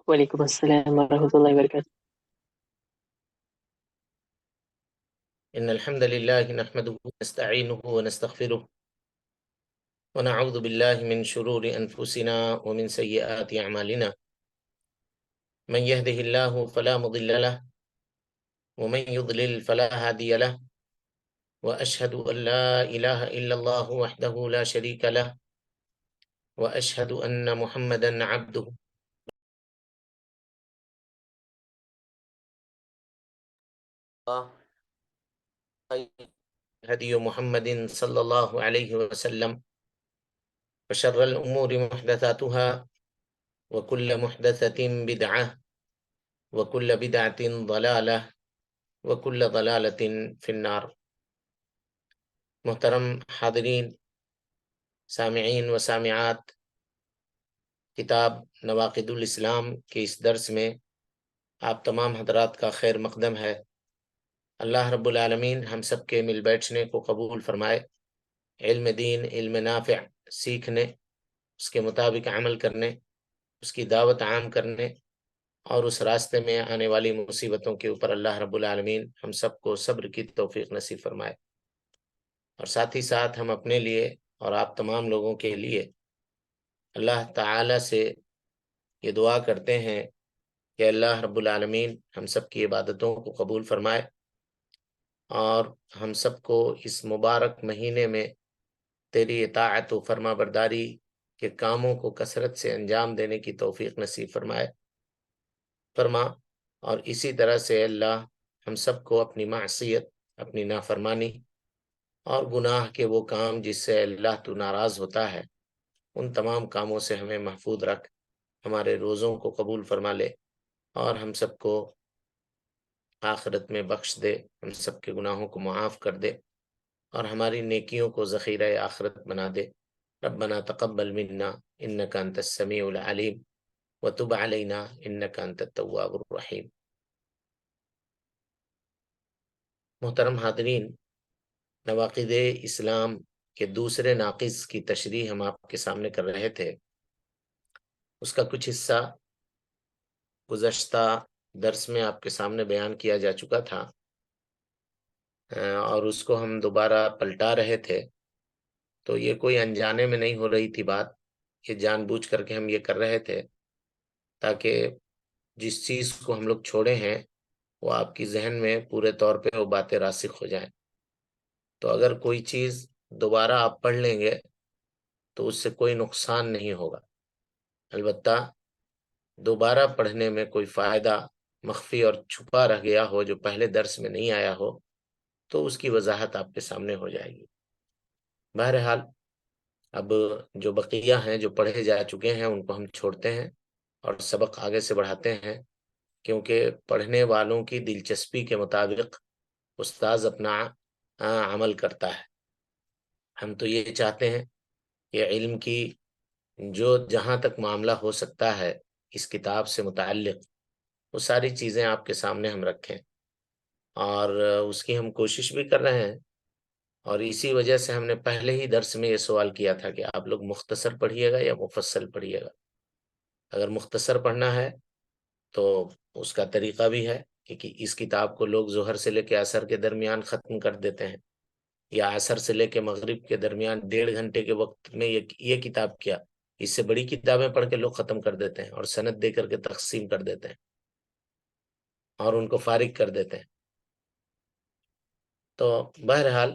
وعلیکم السلام ورحمۃ اللہ وبرکاتہ۔ إن الحمد لله نحمده ونستعينه ونستغفره ونعوذ بالله من شرور أنفسنا ومن سيئات أعمالنا. من يهده الله فلا مضل له ومن يضلل فلا هادي له، وأشهد أن لا إله إلا الله وحده لا شريك له، وأشهد أن محمدا عبده هدي محمد صلى الله عليه وسلم، وشر الأمور محدثاتها، وكل محدثة بدعة، وكل بدعة ضلالة، وكل ضلالة في النار۔ محترم حاضرین، سامعین و سامعات، کتاب نواقض الاسلام کے اس درس میں آپ تمام حضرات کا خیر مقدم ہے۔ اللہ رب العالمین ہم سب کے مل بیٹھنے کو قبول فرمائے، علم دین، علم نافع سیکھنے، اس کے مطابق عمل کرنے، اس کی دعوت عام کرنے اور اس راستے میں آنے والی مصیبتوں کے اوپر اللہ رب العالمین ہم سب کو صبر کی توفیق نصیب فرمائے۔ اور ساتھ ہی ساتھ ہم اپنے لیے اور آپ تمام لوگوں کے لیے اللہ تعالی سے یہ دعا کرتے ہیں کہ اللہ رب العالمین ہم سب کی عبادتوں کو قبول فرمائے اور ہم سب کو اس مبارک مہینے میں تیری اطاعت و فرما برداری کے کاموں کو کثرت سے انجام دینے کی توفیق نصیب فرما، اور اسی طرح سے اللہ ہم سب کو اپنی معصیت، اپنی نافرمانی اور گناہ کے وہ کام جس سے اللہ تو ناراض ہوتا ہے، ان تمام کاموں سے ہمیں محفوظ رکھ، ہمارے روزوں کو قبول فرما لے اور ہم سب کو آخرت میں بخش دے، ہم سب کے گناہوں کو معاف کر دے اور ہماری نیکیوں کو ذخیرہ آخرت بنا دے۔ ربنا تقبل منا انک انت السمیع العلیم وتب علینا انک انت التواب الرحیم۔ محترم حاضرین، نواقض اسلام کے دوسرے ناقص کی تشریح ہم آپ کے سامنے کر رہے تھے۔ اس کا کچھ حصہ گزشتہ درس میں آپ کے سامنے بیان کیا جا چکا تھا، اور اس کو ہم دوبارہ پلٹا رہے تھے۔ تو یہ کوئی انجانے میں نہیں ہو رہی تھی بات، یہ جان بوجھ کر کے ہم یہ کر رہے تھے تاکہ جس چیز کو ہم لوگ چھوڑے ہیں وہ آپ کی ذہن میں پورے طور پہ وہ باتیں راسخ ہو جائیں۔ تو اگر کوئی چیز دوبارہ آپ پڑھ لیں گے تو اس سے کوئی نقصان نہیں ہوگا، البتہ دوبارہ پڑھنے میں کوئی فائدہ مخفی اور چھپا رہ گیا ہو جو پہلے درس میں نہیں آیا ہو تو اس کی وضاحت آپ کے سامنے ہو جائے گی۔ بہرحال اب جو بقیہ ہیں جو پڑھے جا چکے ہیں ان کو ہم چھوڑتے ہیں اور سبق آگے سے بڑھاتے ہیں، کیونکہ پڑھنے والوں کی دلچسپی کے مطابق استاذ اپنا عمل کرتا ہے۔ ہم تو یہ چاہتے ہیں کہ علم کی جو جہاں تک معاملہ ہو سکتا ہے اس کتاب سے متعلق وہ ساری چیزیں آپ کے سامنے ہم رکھیں، اور اس کی ہم کوشش بھی کر رہے ہیں۔ اور اسی وجہ سے ہم نے پہلے ہی درس میں یہ سوال کیا تھا کہ آپ لوگ مختصر پڑھیے گا یا مفصل پڑھیے گا۔ اگر مختصر پڑھنا ہے تو اس کا طریقہ بھی ہے کہ اس کتاب کو لوگ ظہر سے لے کے عصر کے درمیان ختم کر دیتے ہیں، یا عصر سے لے کے مغرب کے درمیان 1.5 گھنٹے کے وقت میں یہ کتاب کیا، اس سے بڑی کتابیں پڑھ کے لوگ ختم کر دیتے ہیں اور سند دے کر کے تقسیم کر دیتے ہیں اور ان کو فارغ کر دیتے ہیں۔ تو بہرحال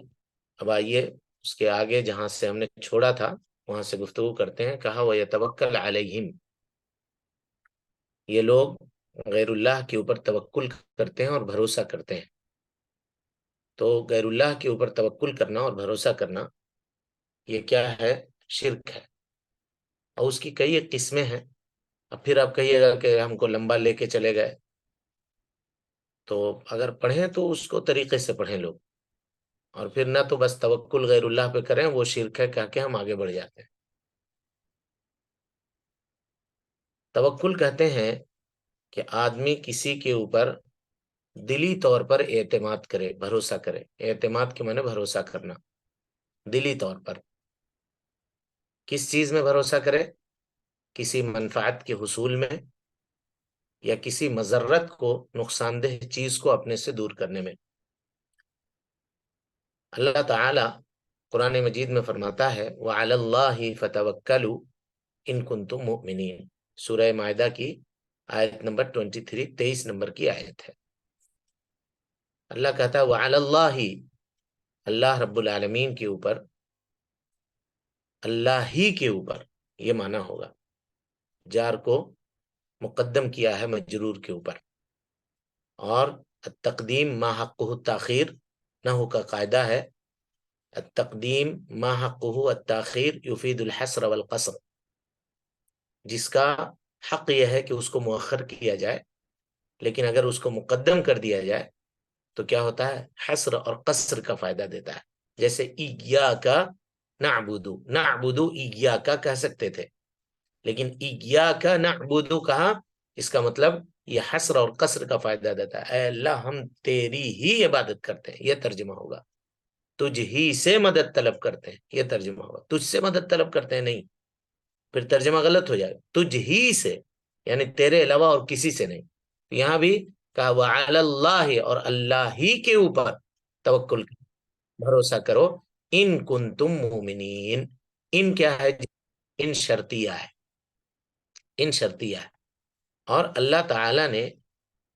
اب آئیے اس کے آگے جہاں سے ہم نے چھوڑا تھا وہاں سے گفتگو کرتے ہیں۔ کہا وَيَتَوَكَّلْ عَلَيْهِمْ، یہ لوگ غیر اللہ کے اوپر توکل کرتے ہیں اور بھروسہ کرتے ہیں۔ تو غیر اللہ کے اوپر توکل کرنا اور بھروسہ کرنا یہ کیا ہے؟ شرک ہے، اور اس کی کئی ایک قسمیں ہیں۔ اب پھر آپ کہیے گا کہ ہم کو لمبا لے کے چلے گئے، تو اگر پڑھیں تو اس کو طریقے سے پڑھیں لوگ، اور پھر نہ تو بس توکل غیر اللہ پہ کریں، وہ شرک ہے کہہ کے ہم آگے بڑھ جاتے ہیں۔ توکل کہتے ہیں کہ آدمی کسی کے اوپر دلی طور پر اعتماد کرے، بھروسہ کرے۔ اعتماد کے معنی بھروسہ کرنا، دلی طور پر۔ کس چیز میں بھروسہ کرے؟ کسی منفعت کے حصول میں، یا کسی مضرت کو، نقصان دہ چیز کو اپنے سے دور کرنے میں۔ اللہ تعالی قرآن مجید میں فرماتا ہے وَعَلَى اللَّهِ فَتَوَكَّلُوا إِن كُنتُم مُؤْمِنِينَ، سورہ مائدہ کی آیت نمبر 23، 23 نمبر کی آیت ہے۔ اللہ کہتا ہے وَعَلَى اللَّهِ، اللہ رب العالمین کے اوپر، اللہ ہی کے اوپر، یہ معنی ہوگا، جار کو مقدم کیا ہے مجرور کے اوپر، اور التقدیم ما حقہ التاخیر، نحو کا قاعدہ ہے التقدیم ما حقہ التاخیر یفید الحصر والقصر، جس کا حق یہ ہے کہ اس کو مؤخر کیا جائے، لیکن اگر اس کو مقدم کر دیا جائے تو کیا ہوتا ہے؟ حصر اور قصر کا فائدہ دیتا ہے۔ جیسے ایاک نعبد، نعبد ایاک کہہ سکتے تھے، لیکن ایاک نعبد کہا، اس کا مطلب یہ حصر اور قصر کا فائدہ دیتا ہے، اے اللہ ہم تیری ہی عبادت کرتے ہیں، یہ ترجمہ ہوگا۔ تجھ ہی سے مدد طلب کرتے ہیں، یہ ترجمہ ہوگا۔ تجھ سے مدد طلب کرتے ہیں نہیں، پھر ترجمہ غلط ہو جائے، تجھ ہی سے یعنی تیرے علاوہ اور کسی سے نہیں۔ یہاں بھی کہا وعلی اللہ، اور اللہ ہی کے اوپر توکل، بھروسہ کرو، ان کنتم مومنین، ان کیا ہے؟ ان شرطیہ ہے، ان شرطیہ ہے، اور اللہ تعالی نے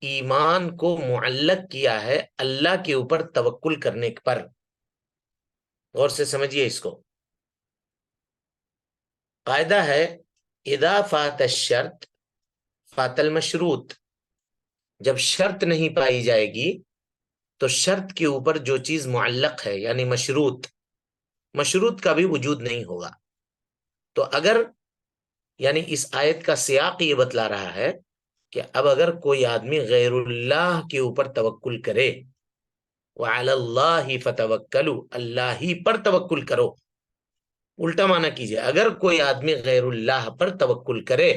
ایمان کو معلق کیا ہے اللہ کے اوپر توکل کرنے پر۔ غور سے سمجھیے اس کو، قاعدہ ہے اذا فات الشرط فات المشروط، جب شرط نہیں پائی جائے گی تو شرط کے اوپر جو چیز معلق ہے یعنی مشروط، مشروط کا بھی وجود نہیں ہوگا۔ تو اگر یعنی اس آیت کا سیاق یہ بتلا رہا ہے کہ اب اگر کوئی آدمی غیر اللہ کے اوپر توکل کرے، وعلی اللہ فتوکلوا، اللہ ہی پر توکل کرو، الٹا معنی کیجئے، اگر کوئی آدمی غیر اللہ پر توکل کرے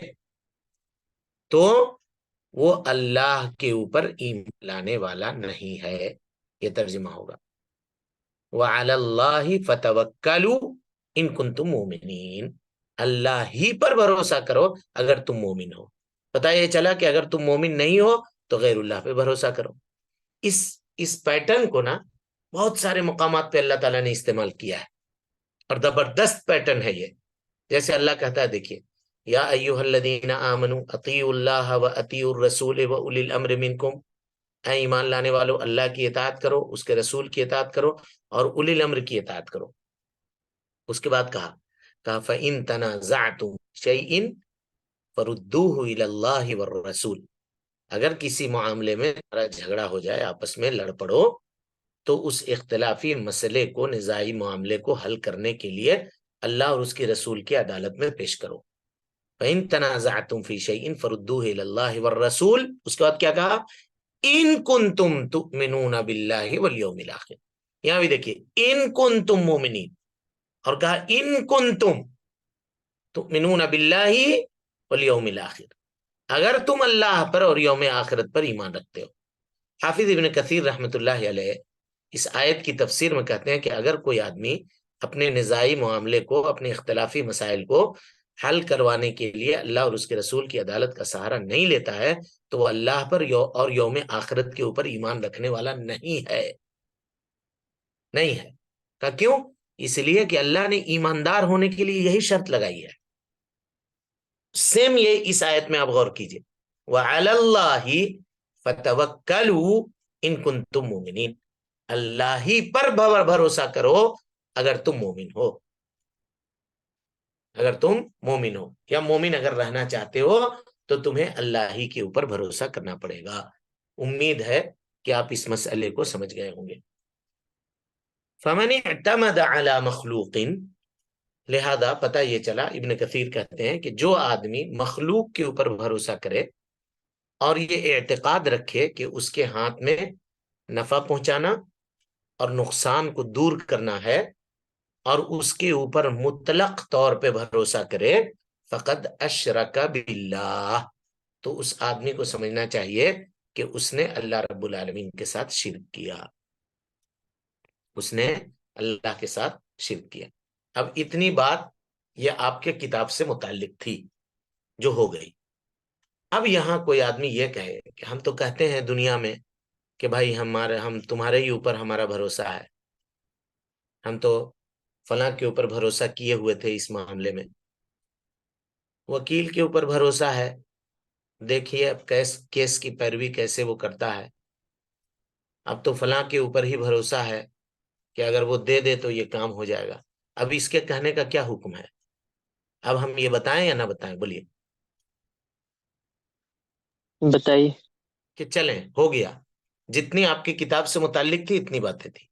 تو وہ اللہ کے اوپر ایمان لانے والا نہیں ہے، یہ ترجمہ ہوگا وعلی اللہ فتوکلوا ان کنتم مومنین، اللہ ہی پر بھروسہ کرو اگر تم مومن ہو۔ پتہ یہ چلا کہ اگر تم مومن نہیں ہو تو غیر اللہ پہ بھروسہ کرو۔ اس پیٹرن کو نا بہت سارے مقامات پہ اللہ تعالیٰ نے استعمال کیا ہے، اور زبردست پیٹرن ہے یہ۔ جیسے اللہ کہتا ہے، دیکھیے یا ایھا الذین آمنوا اطیعوا اللہ و اطیعوا الرسول و اولی الامر منکم، اے ایمان لانے والو اللہ کی اطاعت کرو، اس کے رسول کی اطاعت کرو، اور اولی الامر کی اطاعت کرو۔ اس کے بعد کہا فَإِن تَنَازَعْتُمْ شَيْءٍ فَرُدُّوهُ إِلَى اللَّهِ وَالرَّسُولِ، اگر کسی معاملے میں جھگڑا ہو جائے، آپس میں لڑ پڑو، تو اس اختلافی مسئلے کو، نزاعی معاملے کو حل کرنے کے لیے اللہ اور اس کے رسول کی عدالت میں پیش کرو۔ فَإِن تَنَازَعْتُمْ فِي شَيْءٍ فَرُدُّوهُ إِلَى اللَّهِ وَالرَّسُولِ، اس کے بعد کیا کہا؟ ان کنتم تؤمنون باللہ والیوم الآخر، یہاں بھی دیکھیے ان کنتم مومنین، اور کہا ان کنتم تؤمنون باللہ والیوم الآخر، اگر تم اللہ پر اور یوم آخرت پر ایمان رکھتے ہو۔ حافظ ابن کثیر رحمۃ اللہ علیہ اس آیت کی تفسیر میں کہتے ہیں کہ اگر کوئی آدمی اپنے نزاعی معاملے کو، اپنے اختلافی مسائل کو حل کروانے کے لیے اللہ اور اس کے رسول کی عدالت کا سہارا نہیں لیتا ہے تو وہ اللہ پر اور یوم آخرت کے اوپر ایمان رکھنے والا نہیں ہے، نہیں ہے۔ کہ کیوں؟ اس لیے کہ اللہ نے ایماندار ہونے کے لیے یہی شرط لگائی ہے۔ سیم یہ اس آیت میں آپ غور کیجئے، وَعَلَى اللَّهِ فَتَوَكَّلُوا إِن كُنتُم مُؤْمِنِينَ، اللہ ہی پر بھروسہ کرو اگر تم مومن ہو، اگر تم مومن ہو، یا مومن اگر رہنا چاہتے ہو تو تمہیں اللہ ہی کے اوپر بھروسہ کرنا پڑے گا۔ امید ہے کہ آپ اس مسئلے کو سمجھ گئے ہوں گے۔ فَمَنِ اعْتَمَدَ عَلَى مَخْلُوقٍ، لہذا پتہ یہ چلا، ابن کثیر کہتے ہیں کہ جو آدمی مخلوق کے اوپر بھروسہ کرے اور یہ اعتقاد رکھے کہ اس کے ہاتھ میں نفع پہنچانا اور نقصان کو دور کرنا ہے، اور اس کے اوپر مطلق طور پہ بھروسہ کرے، فقد اشرک باللہ، تو اس آدمی کو سمجھنا چاہیے کہ اس نے اللہ رب العالمین کے ساتھ شرک کیا، اس نے اللہ کے ساتھ شرک کیا۔ اب اتنی بات یہ آپ کے کتاب سے متعلق تھی جو ہو گئی، اب یہاں کوئی آدمی یہ کہے کہ ہم تو کہتے ہیں دنیا میں کہ بھائی ہم تمہارے ہی اوپر ہمارا بھروسہ ہے، ہم تو فلاں کے اوپر بھروسہ کیے ہوئے تھے اس معاملے میں، وکیل کے اوپر بھروسہ ہے، دیکھیے اب کیس کی پیروی کیسے وہ کرتا ہے، اب تو فلاں کے اوپر ہی بھروسہ ہے کہ اگر وہ دے دے تو یہ کام ہو جائے گا۔ اب اس کے کہنے کا کیا حکم ہے؟ اب ہم یہ بتائیں یا نہ بتائیں؟ بولیے بتائیے۔ کہ چلیں ہو گیا، جتنی آپ کی کتاب سے متعلق تھی اتنی باتیں تھی،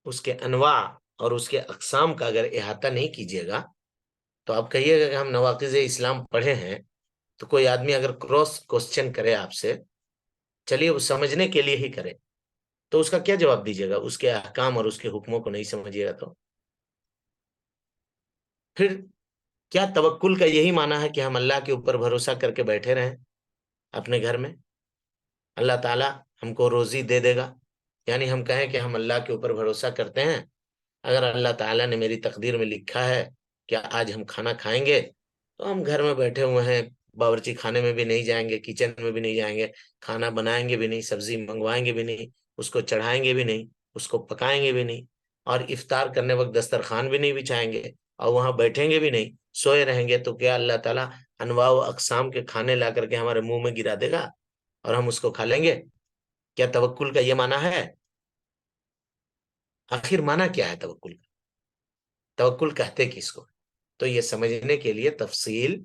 اس کے انواع اور اس کے اقسام کا اگر احاطہ نہیں کیجیے گا تو آپ کہیے گا کہ ہم نواقض اسلام پڑھے ہیں، تو کوئی آدمی اگر کراس کوسچن کرے آپ سے، چلیے وہ سمجھنے کے لیے ہی کرے، تو اس کا کیا جواب دیجیے گا؟ اس کے احکام اور اس کے حکموں کو نہیں سمجھیے گا تو پھر کیا توکل کا یہی معنی ہے کہ ہم اللہ کے اوپر بھروسہ کر کے بیٹھے رہیں اپنے گھر میں، اللہ تعالیٰ ہم کو روزی دے دے گا؟ یعنی ہم کہیں کہ ہم اللہ کے اوپر بھروسہ کرتے ہیں، اگر اللہ تعالیٰ نے میری تقدیر میں لکھا ہے کہ آج ہم کھانا کھائیں گے تو ہم گھر میں بیٹھے ہوئے ہیں، باورچی خانے میں بھی نہیں جائیں گے، کچن میں بھی نہیں جائیں گے، کھانا بنائیں گے بھی نہیں، سبزی منگوائیں گے بھی نہیں، اس کو چڑھائیں گے بھی نہیں، اس کو پکائیں گے بھی نہیں، اور افطار کرنے وقت دسترخوان بھی نہیں بچھائیں گے، اور وہاں بیٹھیں گے بھی نہیں، سوئے رہیں گے، تو کیا اللہ تعالیٰ انواع و اقسام کے کھانے لا کر کے ہمارے منہ میں گرا دے گا اور ہم اس کو کھا لیں گے؟ کیا توکل کا یہ معنی ہے؟ آخر معنی کیا ہے توکل کا؟ توکل کہتے کس کو؟ تو یہ سمجھنے کے لیے تفصیل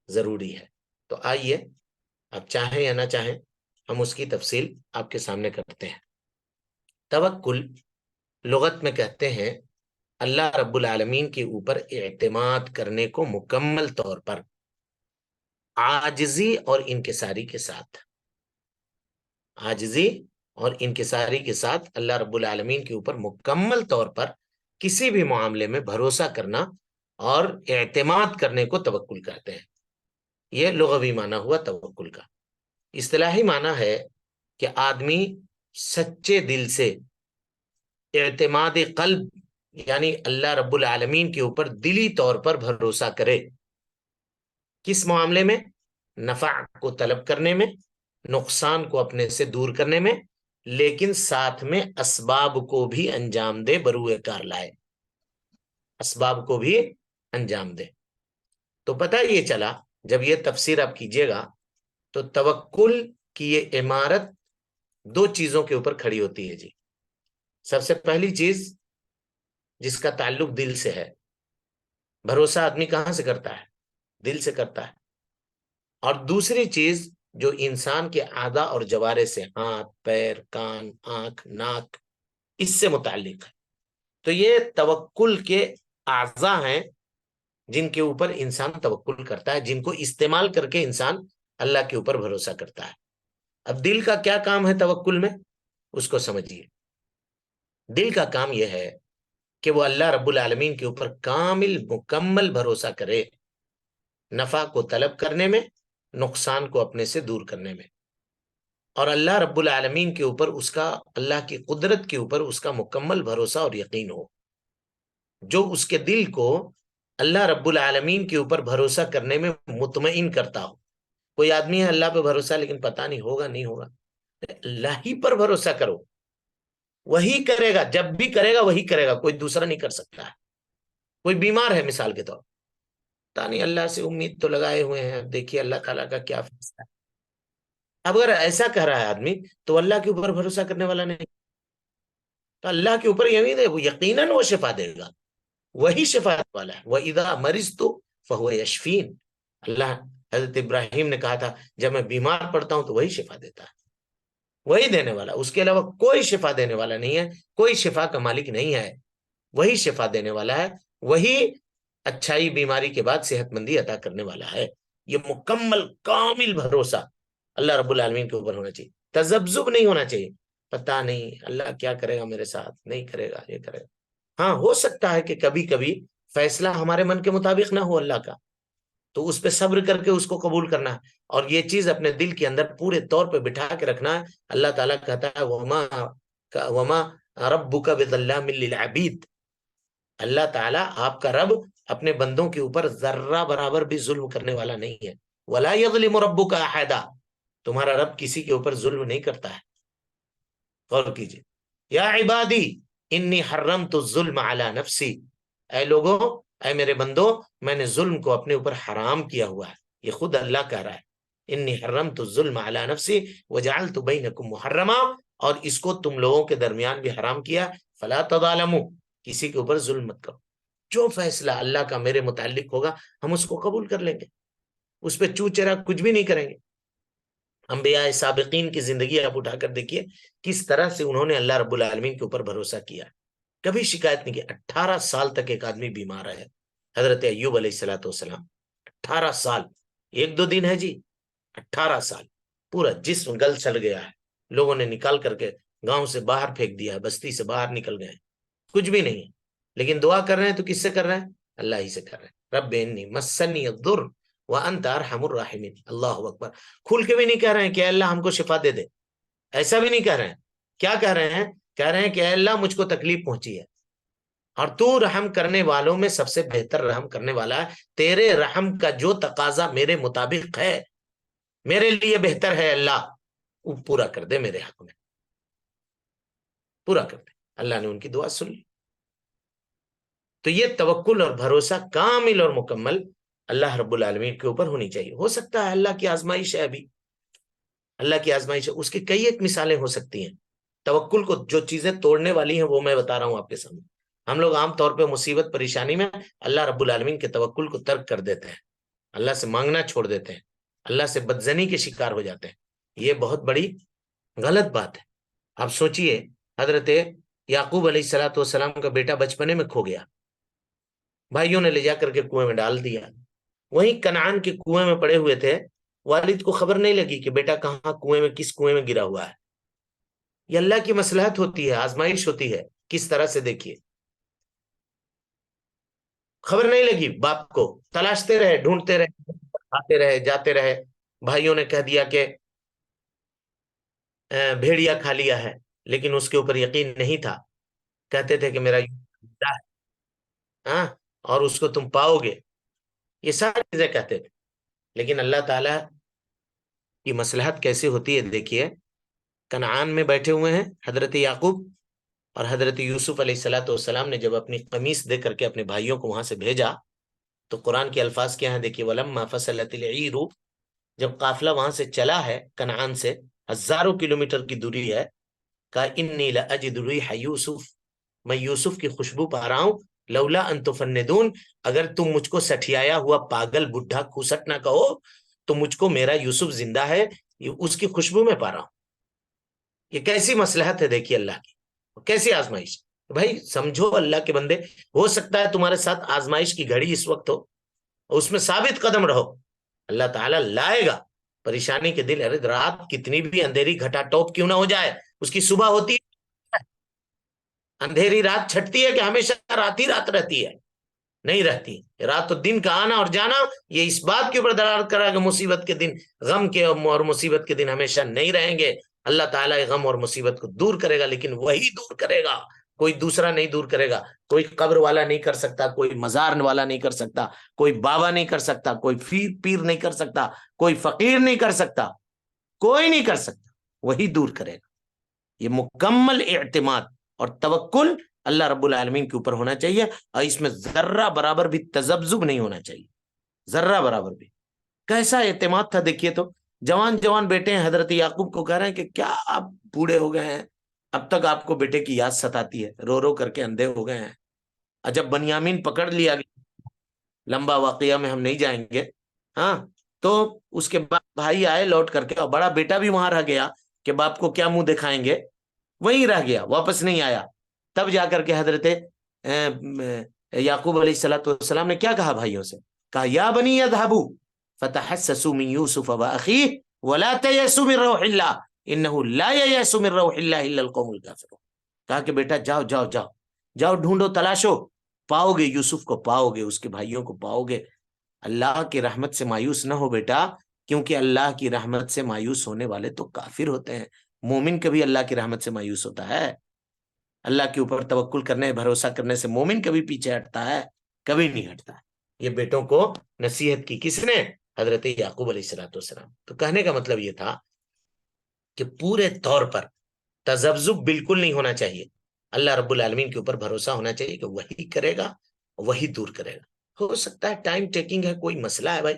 ضروری ہے۔ تو آئیے، آپ چاہیں یا نہ چاہیں ہم اس کی تفصیل آپ کے سامنے کرتے ہیں۔ توکل لغت میں کہتے ہیں اللہ رب العالمین کے اوپر اعتماد کرنے کو مکمل طور پر عاجزی اور انکساری کے ساتھ، عاجزی اور انکساری کے ساتھ اللہ رب العالمین کے اوپر مکمل طور پر کسی بھی معاملے میں بھروسہ کرنا اور اعتماد کرنے کو توکل کہتے ہیں۔ یہ لغوی معنی ہوا توکل کا۔ اصطلاحی معنی ہے کہ آدمی سچے دل سے اعتماد قلب، یعنی اللہ رب العالمین کے اوپر دلی طور پر بھروسہ کرے۔ کس معاملے میں؟ نفع کو طلب کرنے میں، نقصان کو اپنے سے دور کرنے میں، لیکن ساتھ میں اسباب کو بھی انجام دے، بروئے کار لائے، اسباب کو بھی انجام دے۔ تو پتہ یہ چلا، جب یہ تفسیر آپ کیجئے گا تو توکل کی یہ عمارت دو چیزوں کے اوپر کھڑی ہوتی ہے جی۔ سب سے پہلی چیز جس کا تعلق دل سے ہے، بھروسہ آدمی کہاں سے کرتا ہے؟ دل سے کرتا ہے۔ اور دوسری چیز جو انسان کے اعضاء اور جوارے سے، ہاتھ، پیر، کان، آنکھ، ناک، اس سے متعلق ہے۔ تو یہ توکل کے اعضاء ہیں جن کے اوپر انسان توکل کرتا ہے، جن کو استعمال کر کے انسان اللہ کے اوپر بھروسہ کرتا ہے۔ اب دل کا کیا کام ہے توکل میں؟ اس کو سمجھیے۔ دل کا کام یہ ہے کہ وہ اللہ رب العالمین کے اوپر کامل مکمل بھروسہ کرے، نفع کو طلب کرنے میں، نقصان کو اپنے سے دور کرنے میں، اور اللہ رب العالمین کے اوپر اس کا، اللہ کی قدرت کے اوپر اس کا مکمل بھروسہ اور یقین ہو۔ جو اس کے دل کو اللہ رب العالمین کے اوپر بھروسہ کرنے میں مطمئن کرتا ہو۔ کوئی آدمی ہے اللہ پہ بھروسہ لیکن پتہ نہیں ہوگا نہیں ہوگا، اللہ ہی پر بھروسہ کرو، وہی کرے گا، جب بھی کرے گا وہی کرے گا، کوئی دوسرا نہیں کر سکتا ہے۔ کوئی بیمار ہے مثال کے طور، پتہ نہیں، اللہ سے امید تو لگائے ہوئے ہیں، دیکھیے اللہ تعالیٰ کا کیا فیصلہ ہے۔ اب اگر ایسا کہہ رہا ہے آدمی تو اللہ کے اوپر بھروسہ کرنے والا نہیں، تو اللہ کے اوپر یقین ہے، وہ یقیناً وہ شفا دے گا، وہی شفا والا ہے۔ وَإِذَا مَرِضْتُ فَهُوَ يَشْفِينِ، اللہ حضرت ابراہیم نے کہا تھا جب میں بیمار پڑتا ہوں تو وہی شفا دیتا ہے، وہی دینے والا، اس کے علاوہ کوئی شفا دینے والا نہیں ہے، کوئی شفا کا مالک نہیں ہے، وہی شفا دینے والا ہے، وہی اچھائی بیماری کے بعد صحت مندی عطا کرنے والا ہے۔ یہ مکمل کامل بھروسہ اللہ رب العالمین کے اوپر ہونا چاہیے، تذبذب نہیں ہونا چاہیے، پتہ نہیں اللہ کیا کرے گا میرے ساتھ، نہیں کرے گا، یہ کرے گا۔ ہاں ہو سکتا ہے کہ کبھی کبھی فیصلہ ہمارے من کے مطابق نہ ہو اللہ کا، تو اس پہ صبر کر کے اس کو قبول کرنا ہے، اور یہ چیز اپنے دل کے اندر پورے طور پہ بٹھا کے رکھنا ہے۔ اللہ تعالیٰ کہتا ہے وَمَا رَبُّكَ بِظَلَّامٍ لِّلْعَبِيدِ، اللہ تعالیٰ آپ کا رب اپنے بندوں کے اوپر ذرہ برابر بھی ظلم کرنے والا نہیں ہے. ولا یظلم ربک احدا، تمہارا رب کسی کے اوپر ظلم نہیں کرتا ہے. غور کیجیے. یا عبادی انی حرمت الظلم علی نفسی، اے لوگوں، اے میرے بندو، میں نے ظلم کو اپنے اوپر حرام کیا ہوا ہے. یہ خود اللہ کہہ رہا ہے. انی حرمت الظلم علی نفسی وجعلت بینکم محرما، اور اس کو تم لوگوں کے درمیان بھی حرام کیا. فلا تظالموا، کسی کے اوپر ظلم مت کرو. جو فیصلہ اللہ کا میرے متعلق ہوگا ہم اس کو قبول کر لیں گے، اس پہ چو چرا کچھ بھی نہیں کریں گے. انبیاء سابقین کی زندگی آپ اٹھا کر دیکھیے کس طرح سے انہوں نے اللہ رب العالمین کے اوپر بھروسہ کیا، کبھی شکایت نہیں کی. 18 سال تک ایک آدمی بیمار ہے، حضرت ایوب علیہ السلام والسلام. 18 سال، ایک دو دن ہے جی، 18 سال پورا جسم گل چل گیا ہے. لوگوں نے نکال کر کے گاؤں سے باہر پھینک دیا ہے، بستی سے باہر نکل گئے، کچھ بھی نہیں ہے. لیکن دعا کر رہے ہیں تو کس سے کر رہے ہیں؟ اللہ ہی سے کر رہے ہیں. رب انی مسنی الضر وانت ارحم الراحمین. اللہ اکبر. کھل کے بھی نہیں کہہ رہے ہیں کہ اے اللہ ہم کو شفا دے دے، ایسا بھی نہیں کہہ رہے ہیں. کیا کہہ رہے ہیں؟ کہہ رہے ہیں کہ اے اللہ مجھ کو تکلیف پہنچی ہے اور تو رحم کرنے والوں میں سب سے بہتر رحم کرنے والا ہے. تیرے رحم کا جو تقاضا میرے مطابق ہے، میرے لیے بہتر ہے، اللہ وہ پورا کر دے میرے حق میں، پورا کر دے. اللہ نے ان کی دعا سن لی. تو یہ توکل اور بھروسہ کامل اور مکمل اللہ رب العالمین کے اوپر ہونی چاہیے. ہو سکتا ہے اللہ کی آزمائش ہے، ابھی اللہ کی آزمائش ہے، اس کی کئی ایک مثالیں ہو سکتی ہیں. توکل کو جو چیزیں توڑنے والی ہیں وہ میں بتا رہا ہوں آپ کے سامنے. ہم لوگ عام طور پہ مصیبت پریشانی میں اللہ رب العالمین کے توکل کو ترک کر دیتے ہیں، اللہ سے مانگنا چھوڑ دیتے ہیں، اللہ سے بدزنی کے شکار ہو جاتے ہیں. یہ بہت بڑی غلط بات ہے. آپ سوچئے حضرت یعقوب علیہ السلام کا بیٹا بچپنے میں کھو گیا، بھائیوں نے لے جا کر کے کنویں میں ڈال دیا. وہیں کنعان کے کنویں میں پڑے ہوئے تھے، والد کو خبر نہیں لگی کہ بیٹا کہاں کنویں میں، کس کنویں میں گرا ہوا ہے. یہ اللہ کی مصلحت ہوتی ہے، آزمائش ہوتی ہے. کس طرح سے دیکھیے، خبر نہیں لگی باپ کو، تلاشتے رہے، ڈھونڈتے رہے، آتے رہے، جاتے رہے. بھائیوں نے کہہ دیا کہ بھیڑیا کھا لیا ہے، لیکن اس کے اوپر یقین نہیں تھا. کہتے تھے کہ میرا ہے، ہاں، اور اس کو تم پاؤ گے، یہ ساری چیزیں کہتے تھے. لیکن اللہ تعالیٰ کی مصلحت کیسے ہوتی ہے دیکھیے. کنعان میں بیٹھے ہوئے ہیں حضرت یعقوب، اور حضرت یوسف علیہ السلام نے جب اپنی قمیص دے کر کے اپنے بھائیوں کو وہاں سے بھیجا تو قرآن کے الفاظ کیا ہیں دیکھیے. وَلَمَّا فَصَلَتِ الْعِيرُ، جب قافلہ وہاں سے چلا ہے کنعان سے، ہزاروں کلومیٹر کی دوری ہے، کہا انی لأجد ریح یوسف، میں یوسف کی خوشبو پا رہا ہوں. لولا ان تفندون، اگر تم مجھ کو سٹھیایا ہوا پاگل بڈھا کھوسٹ نہ کہو تو مجھ کو میرا یوسف زندہ ہے، یہ اس کی خوشبو میں پا رہا ہوں. یہ کیسی مصلحت ہے دیکھیے اللہ کی، کیسی آزمائش. بھائی سمجھو اللہ کے بندے، ہو سکتا ہے تمہارے ساتھ آزمائش کی گھڑی اس وقت ہو، اس میں ثابت قدم رہو، اللہ تعالیٰ لائے گا. پریشانی کے دل، ارے رات کتنی بھی اندھیری گھٹا ٹوپ کیوں نہ ہو جائے، اس کی صبح ہوتی ہے. اندھیری رات چھٹتی ہے کہ ہمیشہ رات ہی رات رہتی ہے؟ نہیں رہتی. رات تو دن کا آنا اور جانا یہ اس بات کے اوپر دلالت کر رہا ہے کہ مصیبت کے دن، غم کے اور مصیبت کے دن ہمیشہ نہیں رہیں گے. اللہ تعالیٰ غم اور مصیبت کو دور کرے گا، لیکن وہی دور کرے گا، کوئی دوسرا نہیں دور کرے گا. کوئی قبر والا نہیں کر سکتا، کوئی مزار والا نہیں کر سکتا، کوئی بابا نہیں کر سکتا، کوئی پیر نہیں کر سکتا، کوئی فقیر نہیں کر سکتا، کوئی نہیں کر سکتا، وہی دور کرے گا. یہ مکمل اعتماد اور توکل اللہ رب العالمین کے اوپر ہونا چاہیے، اور اس میں ذرہ برابر بھی تذبذب نہیں ہونا چاہیے، ذرہ برابر بھی. کیسا اعتماد تھا دیکھیے. تو جوان جوان بیٹے ہیں حضرت یعقوب کو کہہ رہے ہیں کہ کیا آپ بوڑھے ہو گئے ہیں، اب تک آپ کو بیٹے کی یاد ستاتی ہے، رو رو کر کے اندھے ہو گئے ہیں. جب بنیامین پکڑ لیا گیا، لمبا واقعہ میں ہم نہیں جائیں گے، ہاں، تو اس کے بعد بھائی آئے لوٹ کر کے، اور بڑا بیٹا بھی وہاں رہ گیا کہ باپ کو کیا منہ دکھائیں گے، وہیں رہ گیا، واپس نہیں آیا. تب جا کر کے حضرت یعقوب علیہ السلام نے کیا کہا بھائیوں سے؟ کہا یا بنی اذهبوا فتحسسوا من یوسف واخیہ ولا تیأسوا من روح اللہ انہ لا ییأس من روح اللہ الا القوم الکافرون. کہا کہ بیٹا جاؤ جاؤ جاؤ جاؤ، ڈھونڈو، تلاشو، پاؤ گے، یوسف کو پاؤ گے، اس کے بھائیوں کو پاؤ گے. اللہ کی رحمت سے مایوس نہ ہو بیٹا، کیونکہ اللہ کی رحمت سے مایوس ہونے والے تو کافر ہوتے ہیں. مومن کبھی اللہ کی رحمت سے مایوس ہوتا ہے؟ اللہ کے اوپر توکل کرنے بھروسہ کرنے سے مومن کبھی پیچھے ہٹتا ہے؟ کبھی نہیں ہٹتا ہے۔ یہ بیٹوں کو نصیحت کی کس نے؟ حضرت یعقوب علیہ الصلوۃ والسلام۔ تو کہنے کا مطلب یہ تھا کہ پورے طور پر تذبذب بالکل نہیں ہونا چاہیے، اللہ رب العالمین کے اوپر بھروسہ ہونا چاہیے کہ وہی کرے گا، وہی دور کرے گا۔ ہو سکتا ہے ٹائم ٹیکنگ ہے، کوئی مسئلہ ہے بھائی،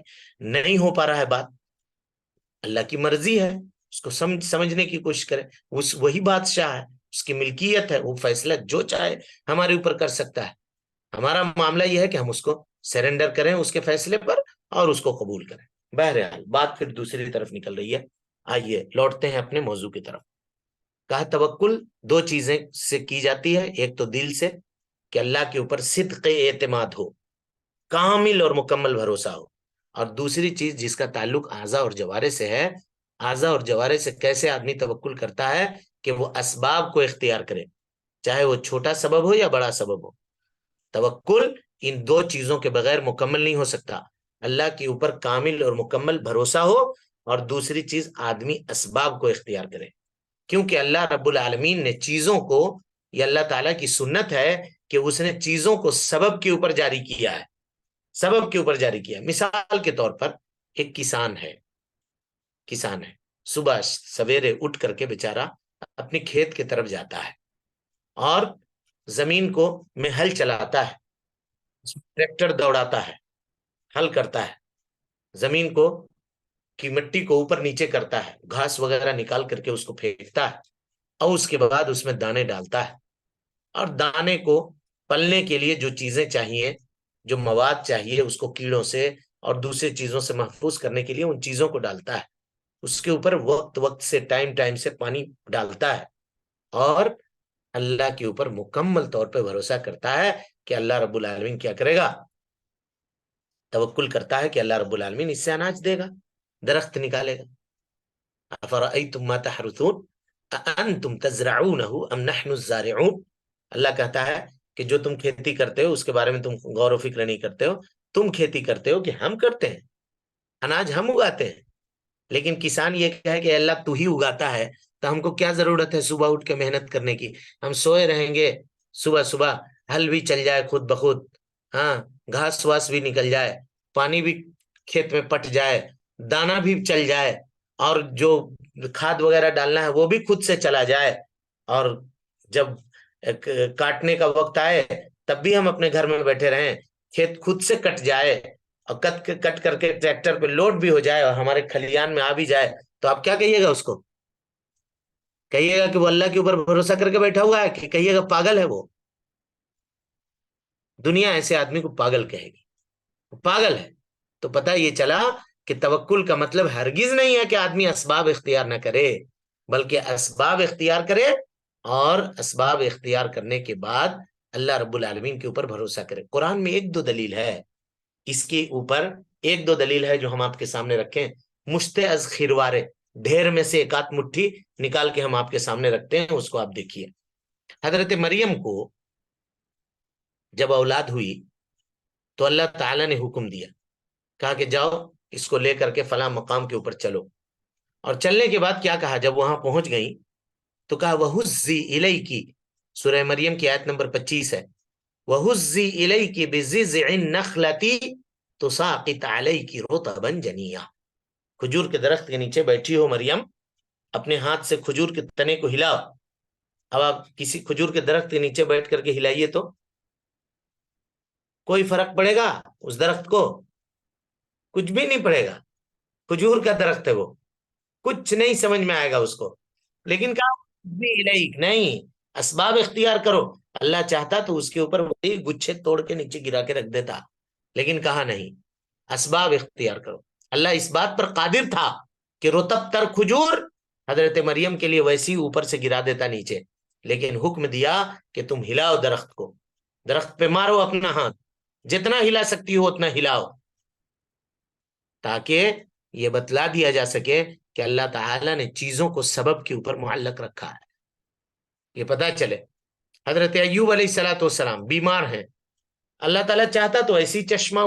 نہیں ہو پا رہا ہے بات، اللہ کی مرضی ہے، اس کو سمجھنے کی کوشش کرے، وہی بادشاہ ہے، اس کی ملکیت ہے، وہ فیصلہ جو چاہے ہمارے اوپر کر سکتا ہے۔ ہمارا معاملہ یہ ہے کہ ہم اس کو سرنڈر کریں اس کے فیصلے پر اور اس کو قبول کریں۔ بہرحال بات پھر دوسری طرف نکل رہی ہے، آئیے لوٹتے ہیں اپنے موضوع کی طرف۔ کہا توکل دو چیزیں سے کی جاتی ہے، ایک تو دل سے کہ اللہ کے اوپر صدق اعتماد ہو، کامل اور مکمل بھروسہ ہو، اور دوسری چیز جس کا تعلق اعضاء اور جوارے سے ہے۔ اعضاء اور جوارے سے کیسے آدمی توکل کرتا ہے کہ وہ اسباب کو اختیار کرے، چاہے وہ چھوٹا سبب ہو یا بڑا سبب ہو۔ توکل ان دو چیزوں کے بغیر مکمل نہیں ہو سکتا، اللہ کے اوپر کامل اور مکمل بھروسہ ہو، اور دوسری چیز آدمی اسباب کو اختیار کرے، کیونکہ اللہ رب العالمین نے چیزوں کو، یہ اللہ تعالیٰ کی سنت ہے کہ اس نے چیزوں کو سبب کے اوپر جاری کیا ہے، سبب کے اوپر جاری کیا ہے۔ مثال کے طور پر ایک کسان ہے، صبح سویرے اٹھ کر کے بیچارہ اپنے کھیت کی طرف جاتا ہے اور زمین کو میں ہل چلاتا ہے، ٹریکٹر دوڑاتا ہے، ہل کرتا ہے، زمین کو کی مٹی کو اوپر نیچے کرتا ہے، گھاس وغیرہ نکال کر کے اس کو پھینکتا ہے، اور اس کے بعد اس میں دانے ڈالتا ہے، اور دانے کو پلنے کے لیے جو چیزیں چاہیے، جو مواد چاہیے، اس کو کیڑوں سے اور دوسری چیزوں سے محفوظ کرنے کے لیے ان چیزوں کو ڈالتا ہے، اس کے اوپر وقت سے ٹائم سے پانی ڈالتا ہے، اور اللہ کے اوپر مکمل طور پہ بھروسہ کرتا ہے کہ اللہ رب العالمین کیا کرے گا، توکل کرتا ہے کہ اللہ رب العالمین اس سے اناج دے گا، درخت نکالے گا۔ افرأیتم ما تحرثون اانتم تزرعونه ام نحن الزارعون، اللہ کہتا ہے کہ جو تم کھیتی کرتے ہو اس کے بارے میں تم غور و فکر نہیں کرتے ہو، تم کھیتی کرتے ہو کہ ہم کرتے ہیں، اناج ہم اگاتے ہیں، لیکن کسان یہ کہے کہ اللہ تو ہی اگاتا ہے، تو ہم کو کیا ضرورت ہے صبح اٹھ کے محنت کرنے کی، ہم سوئے رہیں گے، صبح صبح ہل بھی چل جائے خود بخود، ہاں گھاس واس بھی نکل جائے، پانی بھی کھیت میں پٹ جائے، دانا بھی چل جائے، اور جو کھاد وغیرہ ڈالنا ہے وہ بھی خود سے چلا جائے، اور جب کاٹنے کا وقت آئے تب بھی ہم اپنے گھر میں بیٹھے رہیں، کھیت خود سے کٹ جائے اور کٹ کر کے ٹریکٹر پہ لوڈ بھی ہو جائے اور ہمارے کھلیان میں آ بھی جائے، تو آپ کیا کہیے گا اس کو؟ کہیے گا کہ وہ اللہ کے اوپر بھروسہ کر کے بیٹھا ہوا ہے، کہ کہیے گا پاگل ہے وہ؟ دنیا ایسے آدمی کو پاگل کہے گی، وہ پاگل ہے۔ تو پتہ یہ چلا کہ توکل کا مطلب ہرگز نہیں ہے کہ آدمی اسباب اختیار نہ کرے، بلکہ اسباب اختیار کرے، اور اسباب اختیار کرنے کے بعد اللہ رب العالمین کے اوپر بھروسہ کرے۔ قرآن میں ایک دو دلیل ہے اس کے اوپر، ایک دو دلیل ہے جو ہم آپ کے سامنے رکھیں، مشت از خیروارے، ڈھیر میں سے ایک آدھ مٹھی نکال کے ہم آپ کے سامنے رکھتے ہیں، اس کو آپ دیکھیے۔ حضرت مریم کو جب اولاد ہوئی تو اللہ تعالیٰ نے حکم دیا، کہا کہ جاؤ اس کو لے کر کے فلاں مقام کے اوپر چلو، اور چلنے کے بعد کیا کہا، جب وہاں پہنچ گئی تو کہا وَهُزِّي إِلَيْكِ، سورہ مریم کی آیت نمبر 25 ہے، وَهُزِّي إِلَيْكِ بِزِزْعِ النَّخْلَةِ تُسَاقِطْ عَلَيْكِ رُطَبًا جَنِيًّا، کھجور کے درخت کے نیچے بیٹھی ہو مریم، اپنے ہاتھ سے کھجور کے تنے کو ہلاؤ۔ اب آپ کسی کھجور کے درخت کے نیچے بیٹھ کر کے ہلائیے تو کوئی فرق پڑے گا اس درخت کو؟ کچھ بھی نہیں پڑے گا، کھجور کا درخت ہے وہ، کچھ نہیں سمجھ میں آئے گا اس کو، لیکن کہا نہیں، اسباب اختیار کرو۔ اللہ چاہتا تو اس کے اوپر وہی گچھے توڑ کے نیچے گرا کے رکھ دیتا، لیکن کہا نہیں، اسباب اختیار کرو۔ اللہ اس بات پر قادر تھا کہ رطب تر کھجور حضرت مریم کے لیے ویسی اوپر سے گرا دیتا نیچے، لیکن حکم دیا کہ تم ہلاؤ درخت کو، درخت پہ مارو اپنا ہاتھ، جتنا ہلا سکتی ہو اتنا ہلاؤ، تاکہ یہ بتلا دیا جا سکے کہ اللہ تعالیٰ نے چیزوں کو سبب کے اوپر معلق رکھا ہے، یہ پتا چلے۔ حضرت ایوب علیہ الصلوۃ والسلام بیمار ہیں، اللہ تعالیٰ چاہتا تو ایسی چشمہ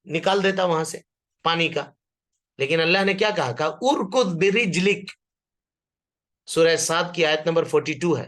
نکال دیتا وہاں سے پانی کا، لیکن اللہ نے کیا کہا ارکض برجلک، سورہ صاد کی آیت نمبر 42 ہے،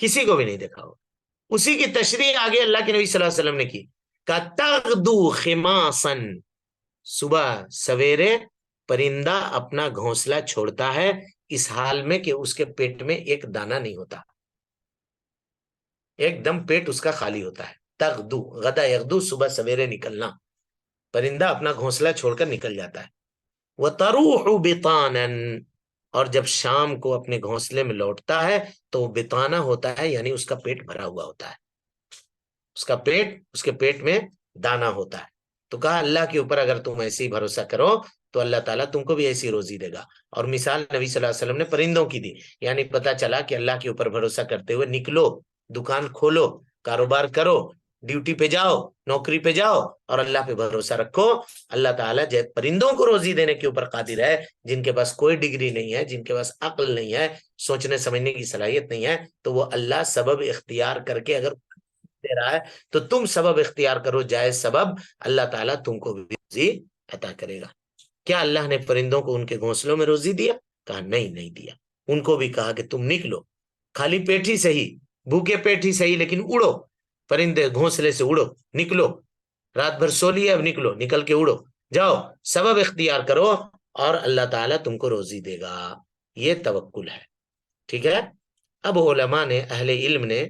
کسی کو بھی نہیں دیکھا ہوگا. اسی کی تشریح آگے اللہ کے نبی صلی اللہ علیہ وسلم نے کی. کا تغدو خماسن، صبح سویرے پرندہ اپنا گھونسلہ چھوڑتا ہے اس حال میں کہ اس کے پیٹ میں ایک دانہ نہیں ہوتا، ایک دم پیٹ اس کا خالی ہوتا ہے. تغدو، غدا یغدو، صبح سویرے نکلنا، پرندہ اپنا گھونسلہ چھوڑ کر نکل جاتا ہے. وَتَرُوحُ بِطَانًا، اور جب شام کو اپنے گھونسلے میں لوٹتا ہے تو وہ بطانہ ہوتا ہے، یعنی اس کا پیٹ بھرا ہوا ہوتا ہے، اس کا پیٹ، اس کے پیٹ میں دانہ ہوتا ہے. تو کہا اللہ کے اوپر اگر تم ایسے ہی بھروسہ کرو تو اللہ تعالیٰ تم کو بھی ایسی روزی دے گا. اور مثال نبی صلی اللہ علیہ وسلم نے پرندوں کی دی، یعنی پتا چلا کہ اللہ کے اوپر بھروسہ کرتے ہوئے نکلو، دکان کھولو، کاروبار کرو، ڈیوٹی پہ جاؤ، نوکری پہ جاؤ، اور اللہ پہ بھروسہ رکھو. اللہ تعالیٰ پرندوں کو روزی دینے کے اوپر قادر ہے، جن کے پاس کوئی ڈگری نہیں ہے، جن کے پاس عقل نہیں ہے، سوچنے سمجھنے کی صلاحیت نہیں ہے، تو وہ اللہ سبب اختیار کر کے اگر دے رہا ہے تو تم سبب اختیار کرو، جائز سبب، اللہ تعالیٰ تم کو بھی روزی عطا کرے گا. کیا اللہ نے پرندوں کو ان کے گھونسلوں میں روزی دیا؟ کہا نہیں، نہیں دیا. ان کو بھی کہا کہ تم نکلو، خالی پیٹ ہی صحیح، بھوکے پیٹ ہی صحیح، لیکن اڑو، پرندے گھونسلے سے اڑو، نکلو، رات بھر سو لیے، اب نکلو، نکل کے اڑو، جاؤ، سبب اختیار کرو، اور اللہ تعالیٰ تم کو روزی دے گا. یہ توکل ہے. ٹھیک ہے. اب علماء نے، اہل علم نے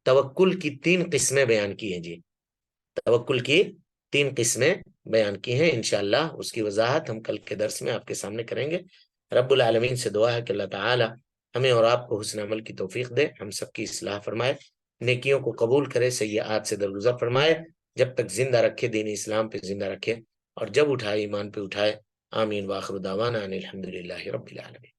توکل کی 3 قسمیں بیان کی ہیں. جی، توکل کی 3 قسمیں بیان کی ہیں. انشاءاللہ اس کی وضاحت ہم کل کے درس میں آپ کے سامنے کریں گے. رب العالمین سے دعا ہے کہ اللہ تعالی ہمیں اور آپ کو حسن عمل کی توفیق دے، ہم سب کی اصلاح فرمائے، نیکیوں کو قبول کرے، سیئات سے درگزر فرمائے، جب تک زندہ رکھے دین اسلام پہ زندہ رکھے، اور جب اٹھائے ایمان پہ اٹھائے. آمین. واخر دعوانا ان الحمدللہ رب العالمین.